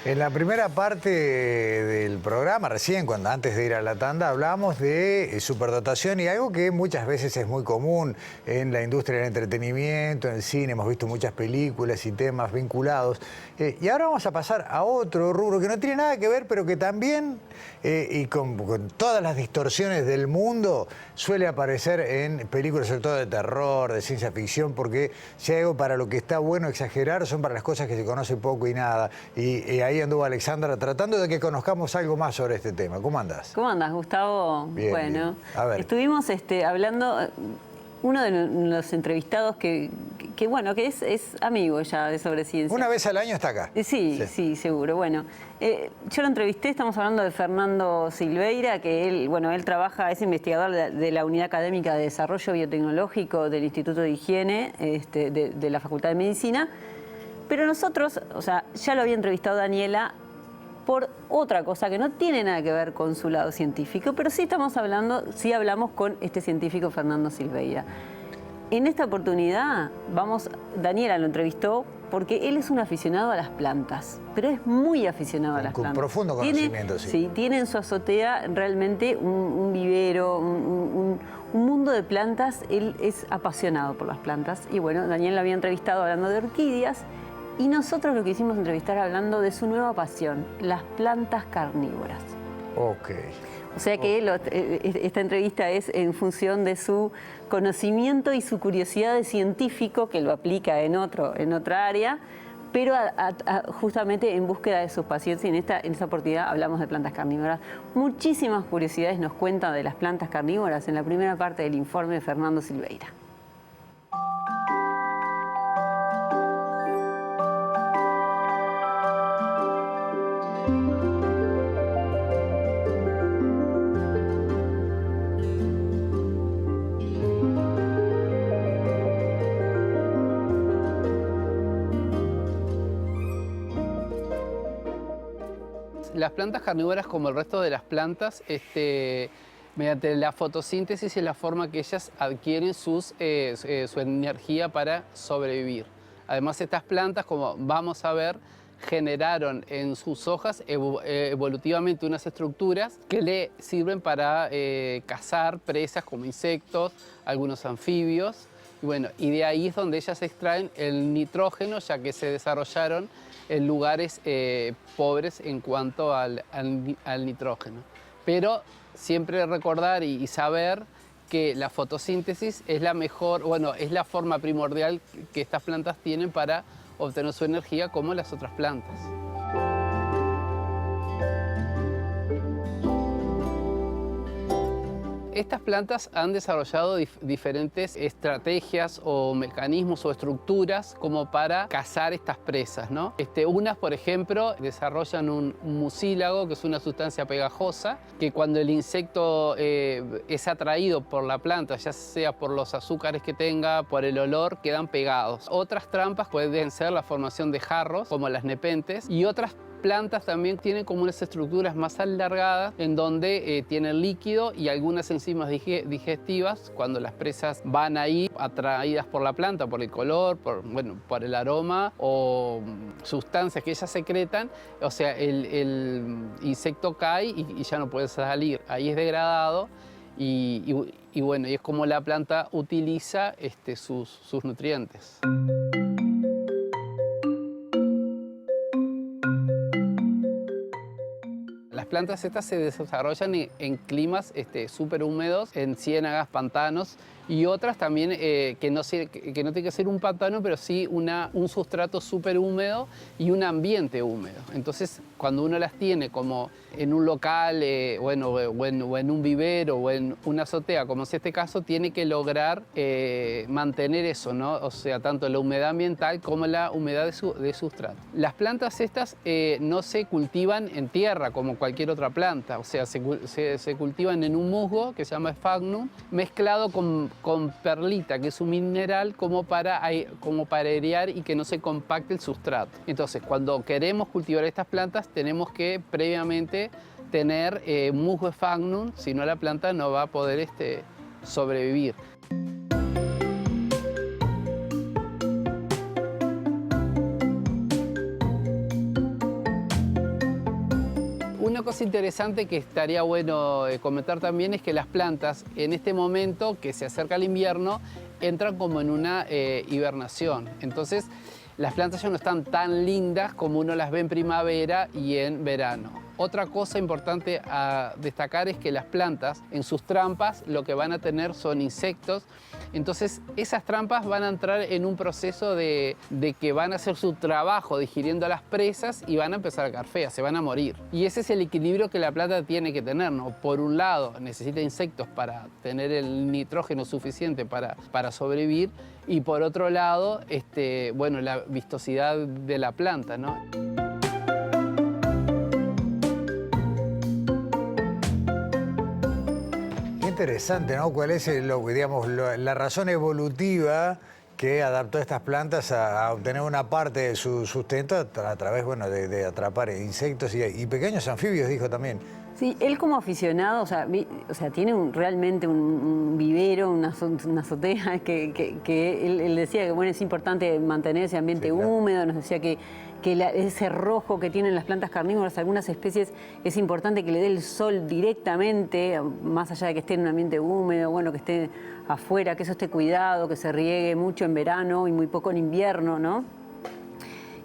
En la primera parte del programa, recién, antes de ir a la tanda, hablamos de superdotación y algo que muchas veces es muy común en la industria del entretenimiento, en el cine, hemos visto muchas películas y temas vinculados. Y ahora vamos a pasar a otro rubro que no tiene nada que ver, pero que también, y con todas las distorsiones del mundo, suele aparecer en películas, sobre todo de terror, de ciencia ficción, porque si hay algo para lo que está bueno exagerar, son para las cosas que se conoce poco y nada. Y ahí anduvo Alexandra tratando de que conozcamos algo más sobre este tema. ¿Cómo andás? ¿Cómo andás, Gustavo? Bien, bueno, bien. A ver. Estuvimos hablando, uno de los entrevistados que es amigo ya de Sobre Ciencia. Una vez al año está acá. Sí, seguro. Bueno, yo lo entrevisté, estamos hablando de Fernando Silveira, que él trabaja, es investigador de la Unidad Académica de Desarrollo Biotecnológico del Instituto de Higiene de la Facultad de Medicina. Pero nosotros, ya lo había entrevistado Daniela por otra cosa que no tiene nada que ver con su lado científico, pero sí hablamos con este científico Fernando Silveira. En esta oportunidad, Daniela lo entrevistó porque él es un aficionado a las plantas, pero es muy aficionado a las plantas. Con profundo conocimiento, Sí, tiene en su azotea realmente un vivero, un mundo de plantas. Él es apasionado por las plantas. Y bueno, Daniel lo había entrevistado hablando de orquídeas. Y nosotros lo quisimos entrevistar hablando de su nueva pasión, las plantas carnívoras. Ok. O sea que esta entrevista es en función de su conocimiento y su curiosidad de científico, que lo aplica en otra área, pero justamente en búsqueda de sus pasiones. Y en esta oportunidad hablamos de plantas carnívoras. Muchísimas curiosidades nos cuentan de las plantas carnívoras en la primera parte del informe de Fernando Silveira. Las plantas carnívoras, como el resto de las plantas, mediante la fotosíntesis es la forma que ellas adquieren su energía para sobrevivir. Además, estas plantas, como vamos a ver, generaron en sus hojas evolutivamente unas estructuras que le sirven para cazar presas como insectos, algunos anfibios. Y de ahí es donde ellas extraen el nitrógeno, ya que se desarrollaron en lugares pobres en cuanto al nitrógeno. Pero siempre recordar y saber que la fotosíntesis es es la forma primordial que estas plantas tienen para obtener su energía, como las otras plantas. Estas plantas han desarrollado diferentes estrategias o mecanismos o estructuras como para cazar estas presas, ¿no? Unas, por ejemplo, desarrollan un mucílago, que es una sustancia pegajosa, que cuando el insecto es atraído por la planta, ya sea por los azúcares que tenga, por el olor, quedan pegados. Otras trampas pueden ser la formación de jarros, como las nepentes, y otras plantas también tienen como unas estructuras más alargadas en donde tienen líquido y algunas enzimas digestivas. Cuando las presas van ahí atraídas por la planta, por el color, por el aroma o sustancias que ellas secretan, el insecto cae y ya no puede salir. Ahí es degradado y es como la planta utiliza sus nutrientes. Las plantas estas se desarrollan en climas súper húmedos, en ciénagas, pantanos, y otras también que no tiene que ser un pantano, pero sí un sustrato súper húmedo y un ambiente húmedo. Entonces, cuando uno las tiene como en un local o en un vivero o en una azotea, como es este caso, tiene que lograr mantener eso, ¿no? O sea, tanto la humedad ambiental como la humedad de sustrato. Las plantas estas no se cultivan en tierra como cualquier otra planta, o sea, se cultivan en un musgo que se llama sphagnum, mezclado con perlita, que es un mineral como para airear y que no se compacte el sustrato. Entonces, cuando queremos cultivar estas plantas, tenemos que previamente tener musgo sphagnum, si no la planta no va a poder sobrevivir. una cosa interesante que estaría bueno comentar también es que las plantas en este momento que se acerca el invierno entran como en una hibernación. Entonces las plantas ya no están tan lindas como uno las ve en primavera y en verano. Otra cosa importante a destacar es que las plantas en sus trampas lo que van a tener son insectos. Entonces esas trampas van a entrar en un proceso de que van a hacer su trabajo digiriendo las presas y van a empezar a quedar feas, se van a morir. Y ese es el equilibrio que la planta tiene que tener, ¿no? Por un lado necesita insectos para tener el nitrógeno suficiente para sobrevivir y por otro lado, bueno, la vistosidad de la planta, ¿no? Interesante, ¿no? ¿Cuál es la razón evolutiva que adaptó a estas plantas a obtener una parte de su sustento a través, bueno, de atrapar insectos y pequeños anfibios, dijo también? Sí, él como aficionado, o sea, tiene realmente un vivero, una azotea, que él decía que bueno, es importante mantener ese ambiente húmedo, nos decía que ese rojo que tienen las plantas carnívoras, algunas especies, es importante que le dé el sol directamente, más allá de que esté en un ambiente húmedo, bueno, que esté afuera, que eso esté cuidado, que se riegue mucho en verano y muy poco en invierno, ¿no?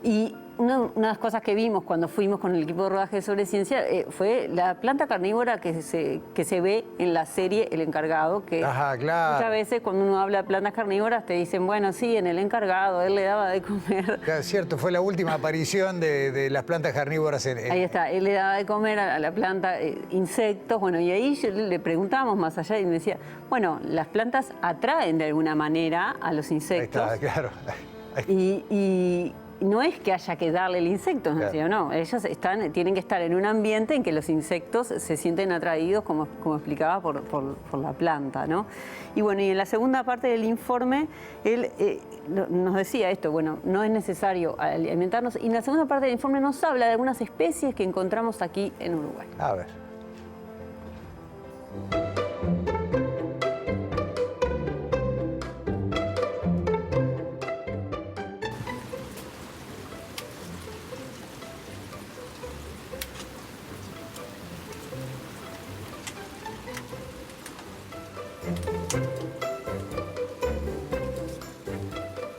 Y una de las cosas que vimos cuando fuimos con el equipo de rodaje sobre ciencia fue la planta carnívora que se ve en la serie El Encargado, que Ajá, claro. Muchas veces cuando uno habla de plantas carnívoras te dicen, bueno, sí, en El Encargado, él le daba de comer. Claro, es cierto, fue la última aparición de las plantas carnívoras Ahí está, él le daba de comer a la planta insectos, bueno, y ahí le preguntábamos más allá y me decía, bueno, las plantas atraen de alguna manera a los insectos. Ahí está, claro. Y no es que haya que darle el insecto, Claro. no, ellos tienen que estar en un ambiente en que los insectos se sienten atraídos, como explicaba, por la planta, ¿no? Y bueno, y en la segunda parte del informe, él nos decía esto, bueno, no es necesario alimentarnos, y en la segunda parte del informe nos habla de algunas especies que encontramos aquí en Uruguay. A ver.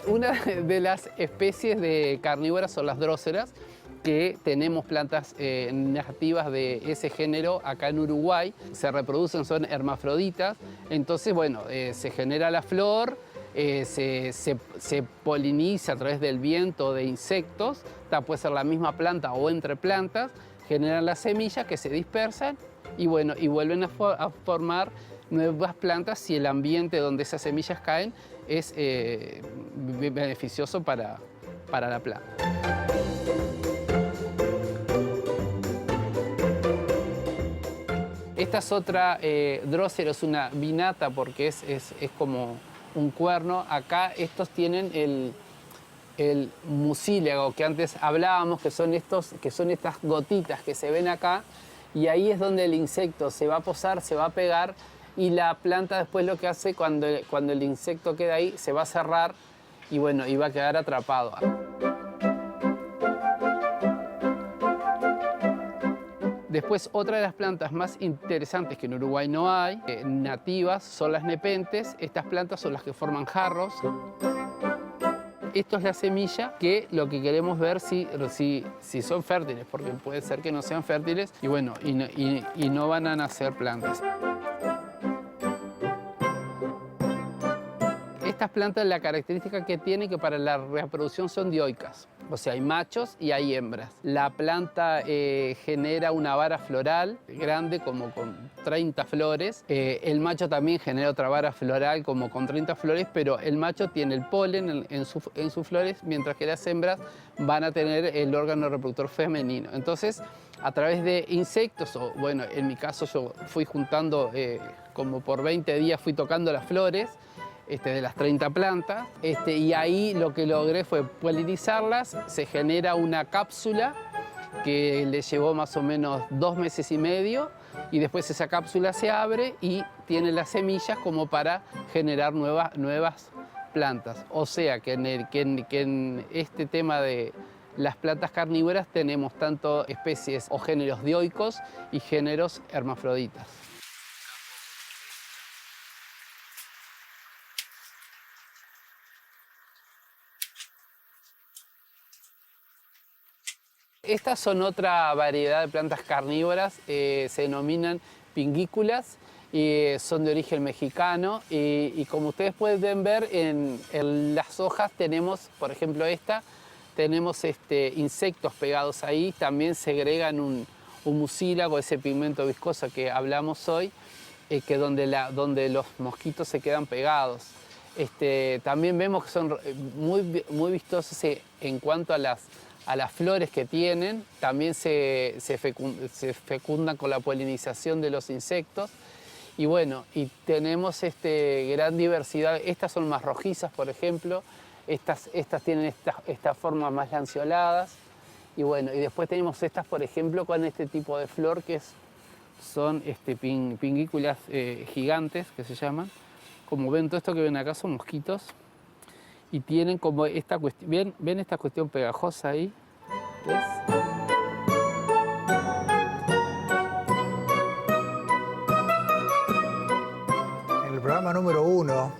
Una de las especies de carnívoras son las dróseras, que tenemos plantas nativas de ese género acá en Uruguay. Se reproducen, son hermafroditas, entonces, bueno, se genera la flor, se poliniza a través del viento de insectos, puede ser la misma planta o entre plantas, generan las semillas que se dispersan y, bueno, y vuelven a formar nuevas plantas si el ambiente donde esas semillas caen es beneficioso para la planta. Esta es otra drósera, es una vinata porque es como un cuerno. Acá estos tienen el mucílago que antes hablábamos, que son estas gotitas que se ven acá, y ahí es donde el insecto se va a posar, se va a pegar, y la planta después lo que hace cuando el insecto queda ahí, se va a cerrar y bueno, y va a quedar atrapado. Después, otra de las plantas más interesantes que en Uruguay no hay, nativas, son las nepentes. Estas plantas son las que forman jarros. Esto es la semilla, que lo que queremos ver si son fértiles, porque puede ser que no sean fértiles y bueno, y no van a nacer plantas. Estas plantas, la característica que tienen, que para la reproducción son dioicas, o sea, hay machos y hay hembras. La planta genera una vara floral grande, como con 30 flores. El macho también genera otra vara floral, como con 30 flores, pero el macho tiene el polen en sus flores, mientras que las hembras van a tener el órgano reproductor femenino. Entonces, a través de insectos, o bueno, en mi caso yo fui juntando, como por 20 días fui tocando las flores, de las 30 plantas, y ahí lo que logré fue polinizarlas. Se genera una cápsula que le llevó más o menos 2 meses y medio, y después esa cápsula se abre y tiene las semillas como para generar nuevas plantas. O sea que en este tema de las plantas carnívoras tenemos tanto especies o géneros dioicos y géneros hermafroditas. Estas son otra variedad de plantas carnívoras, se denominan pingículas, y son de origen mexicano y como ustedes pueden ver en las hojas tenemos, por ejemplo tenemos insectos pegados ahí, también segregan un mucílago, ese pigmento viscoso que hablamos hoy, que donde los mosquitos se quedan pegados. También vemos que son muy vistosos en cuanto a las flores que tienen, también se fecundan con la polinización de los insectos. Y bueno, y tenemos gran diversidad. Estas son más rojizas, por ejemplo. Estas tienen estas formas más lanceoladas. Y bueno, y después tenemos estas, por ejemplo, con este tipo de flor que son pingículas gigantes, que se llaman. Como ven, todo esto que ven acá son mosquitos. Y tienen como esta cuestión, ¿ven esta cuestión pegajosa ahí? ¿Ves? En el programa número 1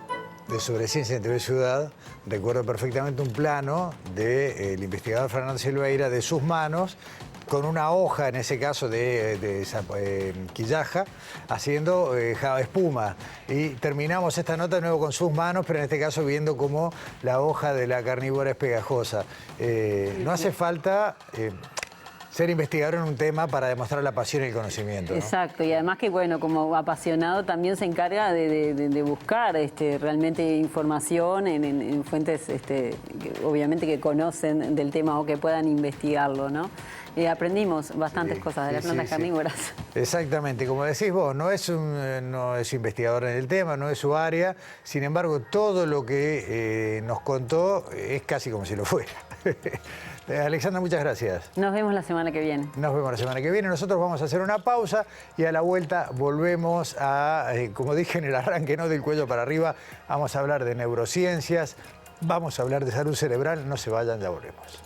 de Sobre Ciencia en TV Ciudad, recuerdo perfectamente un plano del investigador Fernando Silveira de sus manos, con una hoja, en ese caso de quillaja, haciendo espuma. Y terminamos esta nota de nuevo con sus manos, pero en este caso viendo cómo la hoja de la carnívora es pegajosa. No hace falta ser investigador en un tema para demostrar la pasión y el conocimiento, ¿no? Exacto, y además que, bueno, como apasionado también se encarga de buscar realmente información en fuentes, obviamente que conocen del tema o que puedan investigarlo, ¿no? Aprendimos bastantes cosas de las plantas carnívoras. Exactamente, como decís vos, no es investigador en el tema, no es su área, sin embargo, todo lo que nos contó es casi como si lo fuera. Alexandra, muchas gracias. Nos vemos la semana que viene. Nos vemos la semana que viene. Nosotros vamos a hacer una pausa y a la vuelta volvemos a, como dije en el arranque, no del cuello para arriba, vamos a hablar de neurociencias, vamos a hablar de salud cerebral. No se vayan, ya volvemos.